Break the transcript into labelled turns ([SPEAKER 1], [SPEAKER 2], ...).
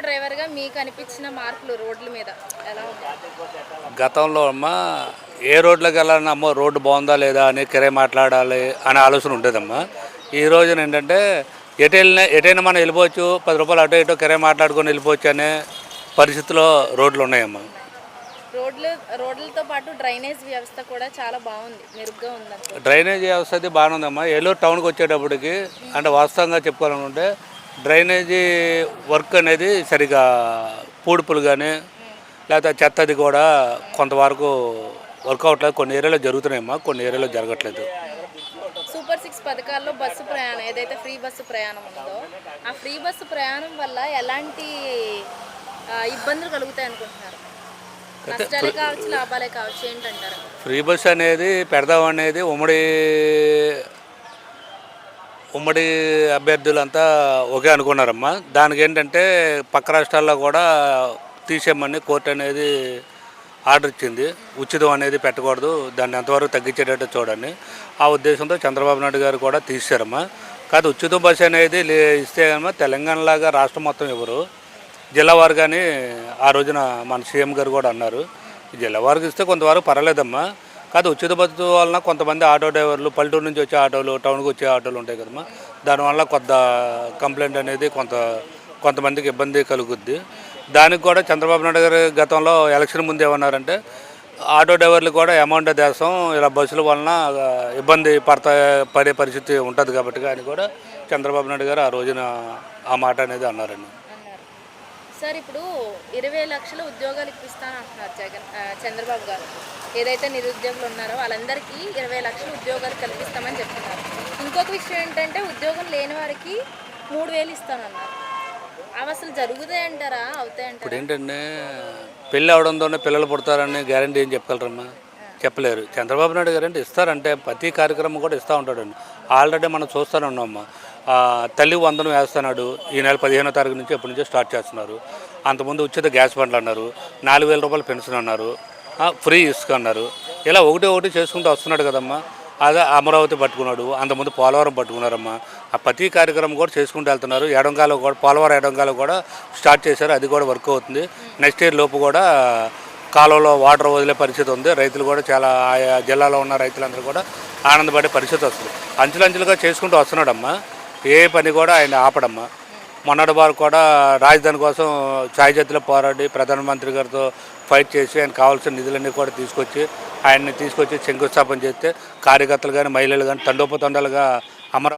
[SPEAKER 1] డ్రైవర్గా మీకు అనిపించిన మార్పులు రోడ్ల మీద ఎలా ఉంది?
[SPEAKER 2] గతంలో అమ్మ ఏ రోడ్లోకి వెళ్ళాలన్నా అమ్మో రోడ్డు బాగుందా లేదా అని కిరాయి మాట్లాడాలి అనే ఆలోచన ఉండేదమ్మా. ఈ రోజున ఏంటంటే ఎటైనా మనం వెళ్ళిపోవచ్చు, 10 రూపాయలు అటో ఇటో కిరాయి మాట్లాడుకొని వెళ్ళిపోవచ్చు అనే పరిస్థితిలో రోడ్లు ఉన్నాయమ్మా.
[SPEAKER 1] రోడ్లతో పాటు డ్రైనేజ్ వ్యవస్థ కూడా చాలా బాగుంది, మెరుగ్గా ఉంది.
[SPEAKER 2] డ్రైనేజీ వ్యవస్థ అది బాగానే ఉందమ్మా. ఏలూరు టౌన్కి వచ్చేటప్పటికి అంటే వాస్తవంగా చెప్పుకోవాలనుకుంటే డ్రైనేజీ వర్క్ అనేది సరిగా పూడుపులు కానీ లేకపోతే చెత్త అది కూడా కొంతవరకు వర్కౌట్ లేదు. కొన్ని ఏరియాలో జరుగుతున్నాయమ్మా, కొన్ని ఏరియాలో జరగట్లేదు.
[SPEAKER 1] సూపర్ 6 పథకాల్లో బస్సు ప్రయాణం ఏదైతే ఫ్రీ బస్సు ప్రయాణం ఉందో ఆ ఫ్రీ బస్సు ప్రయాణం వల్ల ఎలాంటి ఇబ్బందులు కలుగుతాయి అనుకుంటున్నారు? నష్టాలే కావచ్చు, లాభాలే కావచ్చు, ఏంటంటారు?
[SPEAKER 2] ఫ్రీ బస్ అనేది పెడదాం అనేది ఉమ్మడి అభ్యర్థులంతా ఒకే అనుకున్నారమ్మా. దానికి ఏంటంటే పక్క రాష్ట్రాల్లో కూడా తీసేయమని కోర్టు అనేది ఆర్డర్ ఇచ్చింది. ఉచితం అనేది పెట్టకూడదు, దాన్ని ఎంతవరకు తగ్గించేటట్టు చూడండి. ఆ ఉద్దేశంతో చంద్రబాబు నాయుడు గారు కూడా తీశారమ్మా. కాదు ఉచిత బస్సు అనేది ఇస్తే కనుక తెలంగాణలాగా రాష్ట్రం మొత్తం ఎవరు జిల్లా వారు కానీ ఆ రోజున మన సీఎం గారు కూడా అన్నారు, జిల్లా వారికి ఇస్తే కొంతవరకు పర్వాలేదమ్మా. కాదు ఉచిత బస్సు వలన కొంతమంది ఆటో డ్రైవర్లు పల్లెటూరు నుంచి వచ్చే ఆటోలు, టౌన్కి వచ్చే ఆటోలు ఉంటాయి కదమ్మా, దానివల్ల కొంత కంప్లైంట్ అనేది కొంతమందికి ఇబ్బంది కలుగుద్ది. దానికి కూడా చంద్రబాబు నాయుడు గారు గతంలో ఎలక్షన్ ముందు ఏమన్నారంటే ఆటో డ్రైవర్లు కూడా అమౌంట్ దేశం ఇలా బస్సుల వలన ఇబ్బంది పడే పరిస్థితి ఉంటుంది కాబట్టి కానీ కూడా చంద్రబాబు నాయుడు గారు ఆ రోజున ఆ మాట అనేది అన్నారండి.
[SPEAKER 1] సార్, ఇప్పుడు 20 లక్షల ఉద్యోగాలు ఇప్పిస్తాను అంటున్నారు చంద్రబాబు గారు. ఏదైతే నిరుద్యోగులు ఉన్నారో వాళ్ళందరికీ 20 లక్షల ఉద్యోగాలు కల్పిస్తామని చెప్తున్నారు. ఇంకొక విషయం ఏంటంటే ఉద్యోగం లేని వారికి 3,000 ఇస్తానన్నారు. అవి అసలు జరుగుతాయంటారా, అవుతాయంటారా?
[SPEAKER 2] ఇప్పుడు ఏంటంటే పెళ్ళి అవడంతోనే పిల్లలు పుడతారని గ్యారంటీ ఏం చెప్పగలరమ్మా? చెప్పలేరు. చంద్రబాబు నాయుడు గారు అంటే ఇస్తారంటే ప్రతి కార్యక్రమం కూడా ఇస్తూ ఉంటాడండి. ఆల్రెడీ మనం చూస్తూనే ఉన్నామమ్మా. తల్లి వందనం వేస్తున్నాడు, ఈ నెల 15వ తారీఖు నుంచి ఎప్పటి నుంచో స్టార్ట్ చేస్తున్నారు. అంతకుముందు ఉచిత గ్యాస్ బండ్లు అన్నారు, 4,000 రూపాయలు పెన్షన్ అన్నారు, ఫ్రీ ఇసుక అన్నారు. ఇలా ఒకటి చేసుకుంటూ వస్తున్నాడు కదమ్మా. అదే అమరావతి పట్టుకున్నాడు, అంతకుముందు పోలవరం పట్టుకున్నారమ్మా. ఆ ప్రతి కార్యక్రమం కూడా చేసుకుంటూ వెళ్తున్నారు. ఎడంకాలు కూడా పోలవరం ఎడంకాలు కూడా స్టార్ట్ చేశారు, అది కూడా వర్క్ అవుతుంది. నెక్స్ట్ ఇయర్ లోపు కూడా కాలువలో వాటర్ వదిలే పరిస్థితి ఉంది. రైతులు కూడా చాలా ఆయా జిల్లాలో ఉన్న రైతులందరూ కూడా ఆనందపడే పరిస్థితి వస్తుంది. అంచులంచులుగా చేసుకుంటూ వస్తున్నాడమ్మా. ఏ పని కూడా ఆయన ఆపడమ్మా. మొన్నటి వారు కూడా రాజధాని కోసం ఛాయజత్తులో పోరాడి ప్రధానమంత్రి గారితో ఫైట్ చేసి ఆయన కావాల్సిన నిధులన్నీ కూడా తీసుకొచ్చి శంకుస్థాపన చేస్తే కార్యకర్తలు కానీ మహిళలు కానీ తండోపతండాలుగా